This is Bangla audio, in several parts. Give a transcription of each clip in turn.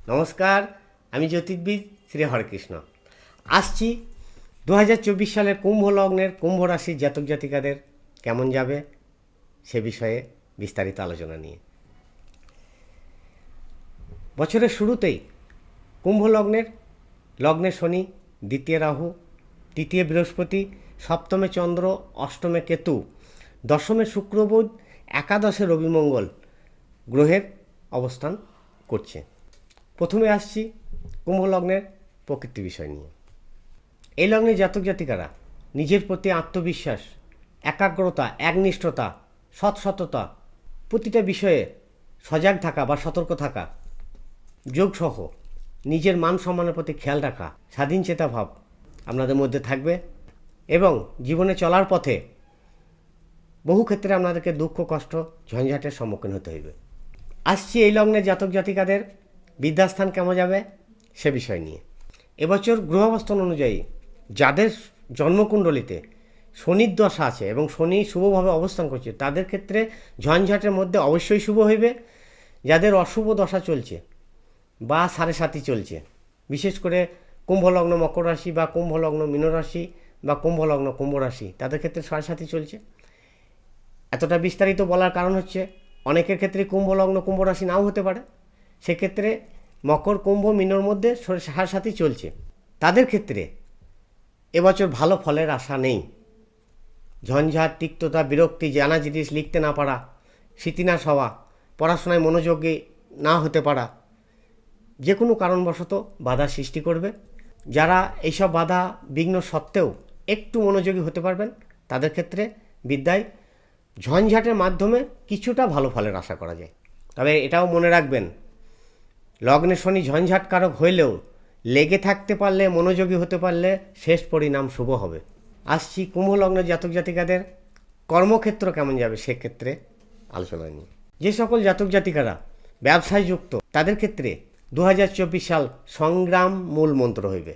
নমস্কার, আমি জ্যোতির্বিদ শ্রী হরেকৃষ্ণ। আসছি 2024 সালের কুম্ভ লগ্নের কুম্ভ রাশির জাতক জাতিকাদের কেমন যাবে সে বিষয়ে বিস্তারিত আলোচনা নিয়ে। বছরের শুরুতেই কুম্ভ লগ্নের শনি, দ্বিতীয় রাহু, তৃতীয় বৃহস্পতি, সপ্তমে চন্দ্র, অষ্টমে কেতু, দশমে শুক্র, বুধ, একাদশে রবি, মঙ্গল গ্রহের অবস্থান করছে। প্রথমে আসছি কুম্ভ লগ্নের প্রকৃতি বিষয় নিয়ে। এই লগ্নের জাতক জাতিকারা নিজের প্রতি আত্মবিশ্বাস, একাগ্রতা, একনিষ্ঠতা, সৎসততা, প্রতিটা বিষয়ে সজাগ থাকা বা সতর্ক থাকা, যোগসহ নিজের মান সম্মানের প্রতি খেয়াল রাখা, স্বাধীন চেতা ভাব আপনাদের মধ্যে থাকবে এবং জীবনে চলার পথে বহু ক্ষেত্রে আপনাদেরকে দুঃখ, কষ্ট, ঝঞ্ঝাটের সম্মুখীন হতে হইবে। আসছি এই লগ্নের জাতক জাতিকাদের বিদ্যাস্থান কেমন যাবে সে বিষয় নিয়ে। এবছর গ্রহাবস্থান অনুযায়ী যাদের জন্মকুণ্ডলিতে শনির দশা আছে এবং শনি শুভভাবে অবস্থান করছে তাদের ক্ষেত্রে ঝঞ্ঝাটের মধ্যে অবশ্যই শুভ হইবে। যাদের অশুভ দশা চলছে বা সাড়ে সাতি চলছে, বিশেষ করে কুম্ভলগ্ন মকর রাশি বা কুম্ভলগ্ন মীন রাশি বা কুম্ভলগ্ন কুম্ভ রাশি, তাদের ক্ষেত্রে সাড়ে সাতি চলছে। এতটা বিস্তারিত বলার কারণ হচ্ছে অনেকের ক্ষেত্রে কুম্ভলগ্ন কুম্ভ রাশি নাও হতে পারে। সেক্ষেত্রে মকর, কুম্ভ, মীনর মধ্যে সাড়ে সাতি চলছে, তাদের ক্ষেত্রে এবছর ভালো ফলের আশা নেই। ঝঞ্ঝাট, তিক্ততা, বিরক্তি, জানা জিনিস লিখতে না পারা, স্মৃতিনাশ হওয়া, পড়াশোনায় মনোযোগী না হতে পারা, যে কোনো কারণবশত বাধা সৃষ্টি করবে। যারা এইসব বাধা বিঘ্ন সত্ত্বেও একটু মনোযোগী হতে পারবেন তাদের ক্ষেত্রে বিদ্যায় ঝঞ্ঝাটের মাধ্যমে কিছুটা ভালো ফলের আশা করা যায়। তবে এটাও মনে রাখবেন, লগ্নে শনি ঝঞ্ঝাটকারক হইলেও লেগে থাকতে পারলে, মনোযোগী হতে পারলে শেষ পরিণাম শুভ হবে। আসছি কুম্ভ লগ্নের জাতক জাতিকাদের কর্মক্ষেত্র কেমন যাবে সেক্ষেত্রে আলোচনা নিয়ে। যে সকল জাতক জাতিকারা ব্যবসায় যুক্ত তাদের ক্ষেত্রে 2024 সাল সংগ্রাম মূল মন্ত্র হইবে।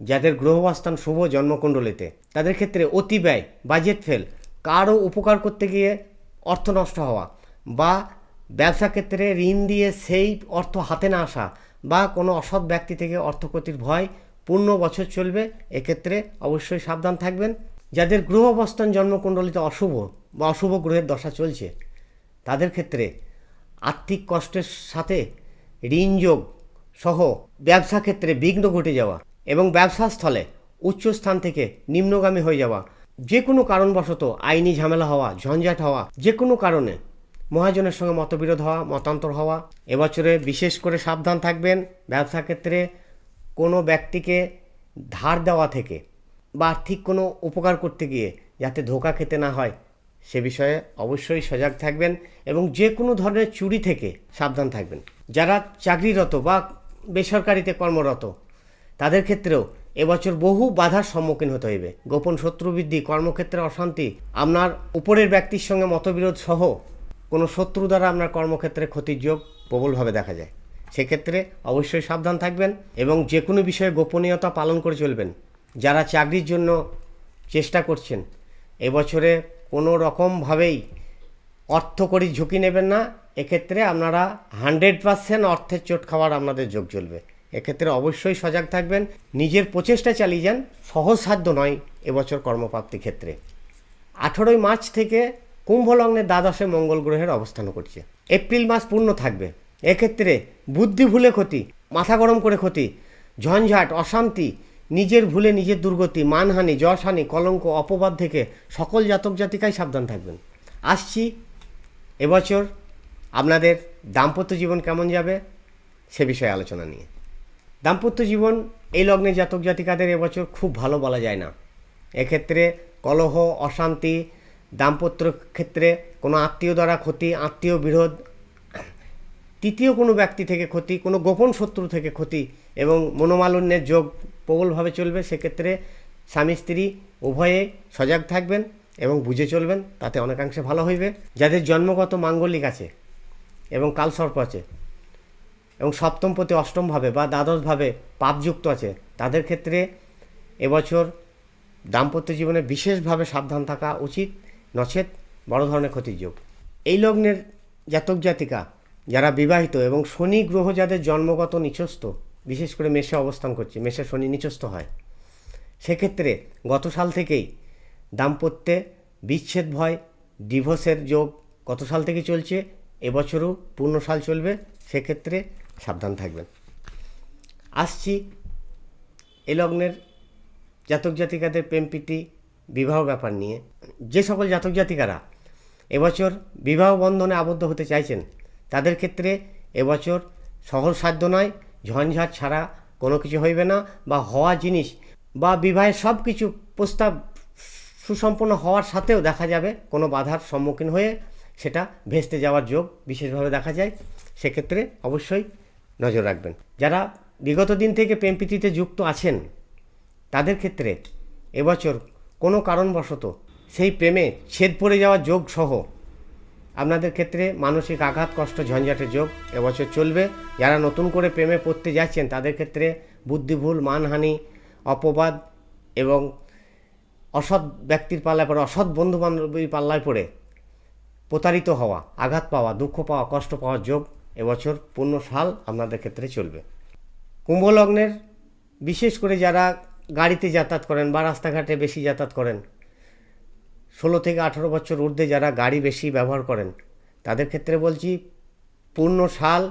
যাদের গ্রহাবস্থান শুভ জন্মকুণ্ডলিতে তাদের ক্ষেত্রে অতি ব্যয়, বাজেট ফেল, কারও উপকার করতে গিয়ে অর্থ নষ্ট হওয়া বা ব্যবসা ক্ষেত্রে ঋণ দিয়ে সেই অর্থ হাতে না আসা বা কোনো অসৎ ব্যক্তি থেকে অর্থক্ষতির ভয় পূর্ণ বছর চলবে। এক্ষেত্রে অবশ্যই সাবধান থাকবেন। যাদের গ্রহ অবস্থান জন্মকুণ্ডলিতে অশুভ বা অশুভ গ্রহের দশা চলছে তাদের ক্ষেত্রে আর্থিক কষ্টের সাথে ঋণযোগ সহ ব্যবসা ক্ষেত্রে বিঘ্ন ঘটে যাওয়া এবং ব্যবসা স্থলে উচ্চ স্থান থেকে নিম্নগামী হয়ে যাওয়া, যে কোনো কারণবশত আইনি ঝামেলা হওয়া, ঝঞ্ঝাট হওয়া, যে কোনো কারণে মহাজনের সঙ্গে মতবিরোধ হওয়া, মতান্তর হওয়া। এবছরে বিশেষ করে সাবধান থাকবেন। ব্যবসা ক্ষেত্রে কোনো ব্যক্তিকে ধার দেওয়া থেকে বা আর্থিক কোনো উপকার করতে গিয়ে যাতে ধোঁকা খেতে না হয় সে বিষয়ে অবশ্যই সজাগ থাকবেন এবং যে কোনো ধরনের চুরি থেকে সাবধান থাকবেন। যারা চাকরিরত বা বেসরকারিতে কর্মরত তাদের ক্ষেত্রেও এবছর বহু বাধার সম্মুখীন হতে হইবে। গোপন শত্রু বৃদ্ধি, কর্মক্ষেত্রে অশান্তি, আপনার উপরের ব্যক্তির সঙ্গে মতবিরোধ সহ কোনো শত্রু দ্বারা আপনার কর্মক্ষেত্রে ক্ষতির যোগ প্রবলভাবে দেখা যায়। সেক্ষেত্রে অবশ্যই সাবধান থাকবেন এবং যে কোনো বিষয়ে গোপনীয়তা পালন করে চলবেন। যারা চাকরির জন্য চেষ্টা করছেন এবছরে কোনো রকমভাবেই অর্থকরী ঝুঁকি নেবেন না। এক্ষেত্রে আপনারা 100% অর্থের চোট খাওয়ার আপনাদের যোগ চলবে। এক্ষেত্রে অবশ্যই সজাগ থাকবেন। নিজের প্রচেষ্টা চালিয়ে যান, সহজসাধ্য নয় এবছর কর্মপ্রাপ্তি ক্ষেত্রে। 18 মার্চ থেকে কুম্ভ লগ্নের দ্বাদশে মঙ্গল গ্রহের অবস্থান করছে। এপ্রিল মাস পূর্ণ থাকবে। এক্ষেত্রে বুদ্ধি ভুলে ক্ষতি, মাথা গরম করে ক্ষতি, ঝঞ্ঝাট, অশান্তি, নিজের ভুলে নিজের দুর্গতি, মানহানি, যশহানি, কলঙ্ক, অপবাদ থেকে সকল জাতক জাতিকাই সাবধান থাকবেন। আসছি এবছর আপনাদের দাম্পত্য জীবন কেমন যাবে সে বিষয়ে আলোচনা নিয়ে। দাম্পত্য জীবন এই লগ্নে জাতক জাতিকাদের এবছর খুব ভালো বলা যায় না। এক্ষেত্রে কলহ, অশান্তি, দাম্পত্য ক্ষেত্রে কোনো আত্মীয় দ্বারা ক্ষতি, আত্মীয় বিরোধ, তৃতীয় কোনো ব্যক্তি থেকে ক্ষতি, কোনো গোপন শত্রু থেকে ক্ষতি এবং মনোমালিন্যের যোগ প্রবলভাবে চলবে। সেক্ষেত্রে স্বামী স্ত্রী উভয়ে সজাগ থাকবেন এবং বুঝে চলবেন, তাতে অনেকাংশে ভালো হইবে। যাদের জন্মগত মাঙ্গলিক আছে এবং কালসর্প আছে এবং সপ্তমপতি অষ্টমভাবে বা দ্বাদশভাবে পাপযুক্ত আছে তাদের ক্ষেত্রে এবছর দাম্পত্য জীবনে বিশেষভাবে সাবধান থাকা উচিত, নচেত বড় ধরনের ক্ষতির যোগ। এই লগ্নের জাতক জাতিকা যারা বিবাহিত এবং শনি গ্রহ যাদের জন্মগত নিচস্থ, বিশেষ করে মেষে অবস্থান করছে, মেষে শনি নিচস্থ হয়, সেক্ষেত্রে গত সাল থেকেই দাম্পত্যে বিচ্ছেদ ভয়, ডিভোর্সের যোগ গত সাল থেকে চলছে, এবছরও পূর্ণ সাল চলবে, সেক্ষেত্রে সাবধান থাকবেন। আসছি এ লগ্নের জাতক জাতিকাদের প্রেম প্রীতি বিবাহ ব্যাপার নিয়ে। যে সকল জাতক জাতিকারা এবছর বিবাহ বন্ধনে আবদ্ধ হতে চাইছেন তাদের ক্ষেত্রে এবছর সহজসাধ্য নয়, ঝঞ্ঝাট ছাড়া কোনো কিছু হইবে না, বা হওয়া জিনিস বা বিবাহের সব কিছু প্রস্তাব সুসম্পন্ন হওয়ার সাথেও দেখা যাবে কোনো বাধার সম্মুখীন হয়ে সেটা ভেস্তে যাওয়ার যোগ বিশেষভাবে দেখা যায়। সেক্ষেত্রে অবশ্যই নজর রাখবেন। যারা বিগত দিন থেকে প্রেম প্রীতিতে যুক্ত আছেন তাদের ক্ষেত্রে এবছর কোনো কারণবশত সেই প্রেমে ছেদ পড়ে যাওয়ার যোগ সহ আপনাদের ক্ষেত্রে মানসিক আঘাত, কষ্ট, ঝঞ্ঝাটের যোগ এবছর চলবে। যারা নতুন করে প্রেমে পড়তে যাচ্ছেন তাদের ক্ষেত্রে বুদ্ধিভুল, মানহানি, অপবাদ এবং অসৎ ব্যক্তির পাল্লায় পড়ে, অসৎ বন্ধুবান্ধবীর পাল্লায় পড়ে প্রতারিত হওয়া, আঘাত পাওয়া, দুঃখ পাওয়া, কষ্ট পাওয়ার যোগ এবছর পূর্ণ সাল আপনাদের ক্ষেত্রে চলবে। কুম্ভ লগ্নের বিশেষ করে যারা গাড়িতে যাতায়াত করেন বা রাস্তাঘাটে বেশি যাতায়াত করেন, 16 থেকে 18 বছর ঊর্ধ্বে যারা গাড়ি বেশি ব্যবহার করেন তাদের ক্ষেত্রে বলছি পূর্ণ সাল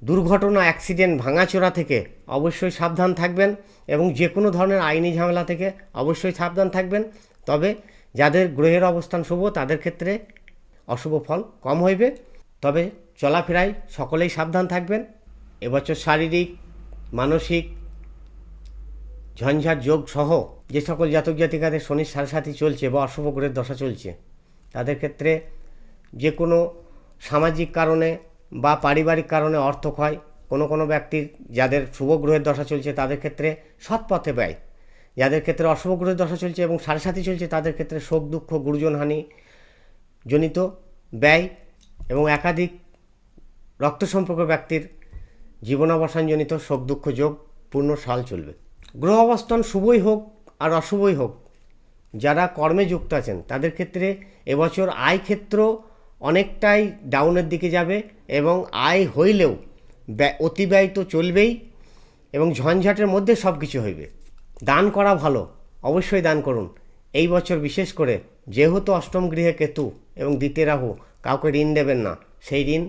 দুর্ঘটনা, অ্যাক্সিডেন্ট, ভাঙাচোরা থেকে অবশ্যই সাবধান থাকবেন এবং যে কোনো ধরনের আইনি ঝামেলা থেকে অবশ্যই সাবধান থাকবেন। তবে যাদের গ্রহের অবস্থান শুভ তাদের ক্ষেত্রে অশুভ ফল কম হইবে, তবে চলাফেরায় সকলেই সাবধান থাকবেন। এবছর শারীরিক, মানসিক ঝঞ্ঝাট যোগ সহ যে সকল জাতক জাতিকাদের শনির সাড়ে চলছে বা অশুভ গ্রহের দশা চলছে তাদের ক্ষেত্রে যে কোনো সামাজিক কারণে বা পারিবারিক কারণে অর্থক্ষয়, কোনো ব্যক্তির যাদের শুভ গ্রহের দশা চলছে তাদের ক্ষেত্রে সৎ পথে ব্যয়, যাদের ক্ষেত্রে অশুভ গ্রহের দশা চলছে এবং সাড়ে চলছে তাদের ক্ষেত্রে শোক, দুঃখ, গুরুজনহানি জনিত ব্যয় এবং একাধিক রক্ত সম্পর্ক ব্যক্তির জীবনাবসানজনিত শোক দুঃখ যোগ পূর্ণ সাল চলবে। গ্রহ অবস্থান শুভই হোক আর অশুভই হোক, যারা কর্মে যুক্ত আছেন তাদের ক্ষেত্রে এবছর আয় ক্ষেত্র অনেকটাই ডাউনের দিকে যাবে এবং আয় হইলেও অতিব্যয় তো চলবেই এবং ঝঞ্ঝাটের মধ্যে সব কিছু হইবে। দান করা ভালো, অবশ্যই দান করুন। এই বছর বিশেষ করে যেহেতু অষ্টম গৃহে কেতু এবং দ্বিতীয় রাহু, কাউকে ঋণ দেবেন না, সেই ঋণ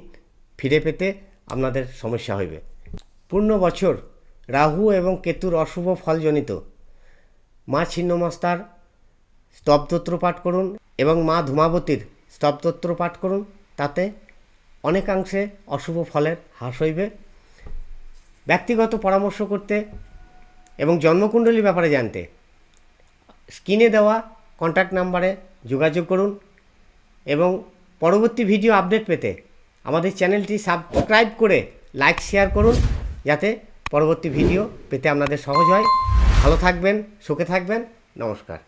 ফিরে পেতে আপনাদের সমস্যা হইবে। পূর্ণ বছর রাহু এবং কেতুর অশুভ ফলজনিত মা ছিন্নমস্তার স্তবস্তোত্র পাঠ করুন এবং মা ধূমাবতীর স্তবস্তোত্র পাঠ করুন, তাতে অনেকাংশে অশুভ ফলের হ্রাস হইবে। ব্যক্তিগত পরামর্শ করতে এবং জন্মকুণ্ডলীর ব্যাপারে জানতে স্ক্রিনে দেওয়া কন্ট্যাক্ট নাম্বারে যোগাযোগ করুন এবং পরবর্তী ভিডিও আপডেট পেতে আমাদের চ্যানেলটি সাবস্ক্রাইব করে লাইক, শেয়ার করুন যাতে পরবর্তী ভিডিও পেতে আপনাদের সহজ হয়। ভালো থাকবেন, সুখে থাকবেন, নমস্কার।